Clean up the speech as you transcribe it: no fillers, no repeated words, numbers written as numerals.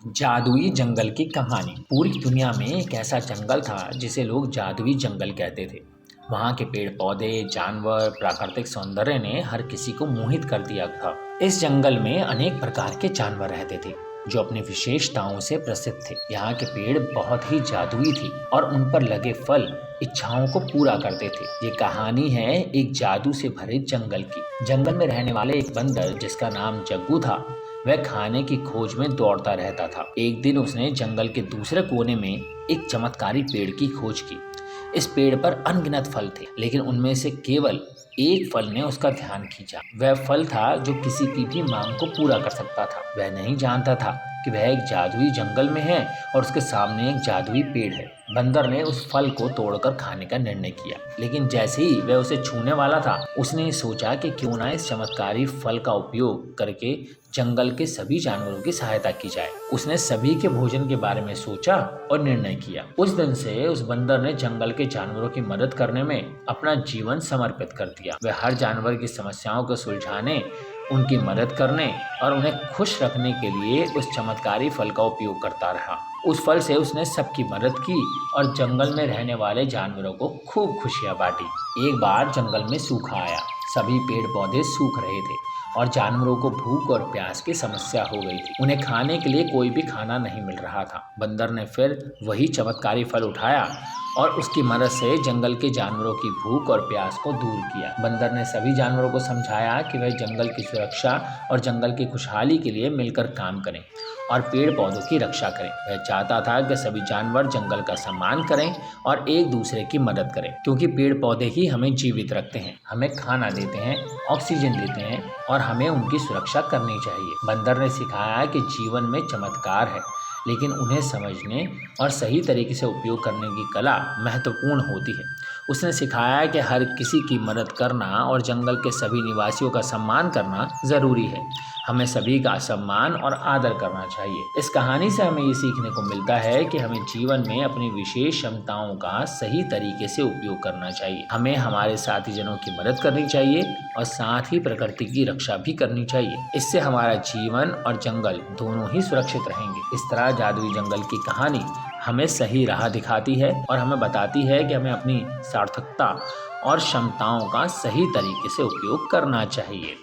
जादुई जंगल की कहानी। पूरी दुनिया में एक ऐसा जंगल था जिसे लोग जादुई जंगल कहते थे। वहाँ के पेड़ पौधे, जानवर, प्राकृतिक सौंदर्य ने हर किसी को मोहित कर दिया था। इस जंगल में अनेक प्रकार के जानवर रहते थे जो अपनी विशेषताओं से प्रसिद्ध थे। यहाँ के पेड़ बहुत ही जादुई थी और उन पर लगे फल इच्छाओं को पूरा करते थे। ये कहानी है एक जादू से भरे जंगल की। जंगल में रहने वाले एक बंदर जिसका नाम जग्गू था, वह खाने की खोज में दौड़ता रहता था। एक दिन उसने जंगल के दूसरे कोने में एक चमत्कारी पेड़ की खोज की। इस पेड़ पर अनगिनत फल थे, लेकिन उनमें से केवल एक फल ने उसका ध्यान खींचा। वह फल था जो किसी की भी मांग को पूरा कर सकता था। वह नहीं जानता था कि वह एक जादुई जंगल में है और उसके सामने एक जादुई पेड़ है। बंदर ने उस फल को तोड़कर खाने का निर्णय किया, लेकिन जैसे ही वह उसे छूने वाला था, उसने सोचा कि क्यों ना इस चमत्कारी फल का उपयोग करके जंगल के सभी जानवरों की सहायता की जाए। उसने सभी के भोजन के बारे में सोचा और निर्णय किया। उस दिन से उस बंदर ने जंगल के जानवरों की मदद करने में अपना जीवन समर्पित कर दिया। वह हर जानवर की समस्याओं को सुलझाने, उनकी मदद करने और उन्हें खुश रखने के लिए उस चमत्कारी फल का उपयोग करता रहा। उस फल से उसने सबकी मदद की और जंगल में रहने वाले जानवरों को खूब खुशियां बांटी। एक बार जंगल में सूखा आया। सभी पेड़ पौधे सूख रहे थे और जानवरों को भूख और प्यास की समस्या हो गई थी। उन्हें खाने के लिए कोई भी खाना नहीं मिल रहा था। बंदर ने फिर वही चमत्कारी फल उठाया और उसकी मदद से जंगल के जानवरों की भूख और प्यास को दूर किया। बंदर ने सभी जानवरों को समझाया कि वह जंगल की सुरक्षा और जंगल की खुशहाली के लिए मिलकर काम करें और पेड़ पौधों की रक्षा करें। वह चाहता था कि सभी जानवर जंगल का सम्मान करें और एक दूसरे की मदद करें, क्योंकि पेड़ पौधे ही हमें जीवित रखते हैं, हमें खाना देते हैं, ऑक्सीजन देते हैं और हमें उनकी सुरक्षा करनी चाहिए। बंदर ने सिखाया कि जीवन में चमत्कार है, लेकिन उन्हें समझने और सही तरीके से उपयोग करने की कला महत्वपूर्ण होती है। उसने सिखाया कि हर किसी की मदद करना और जंगल के सभी निवासियों का सम्मान करना ज़रूरी है। हमें सभी का सम्मान और आदर करना चाहिए। इस कहानी से हमें ये सीखने को मिलता है कि हमें जीवन में अपनी विशेष क्षमताओं का सही तरीके से उपयोग करना चाहिए। हमें हमारे साथी जनों की मदद करनी चाहिए और साथ ही प्रकृति की रक्षा भी करनी चाहिए। इससे हमारा जीवन और जंगल दोनों ही सुरक्षित रहेंगे। इस तरह जादुई जंगल की कहानी हमें सही राह दिखाती है और हमें बताती है कि हमें अपनी सार्थकता और क्षमताओं का सही तरीके से उपयोग करना चाहिए।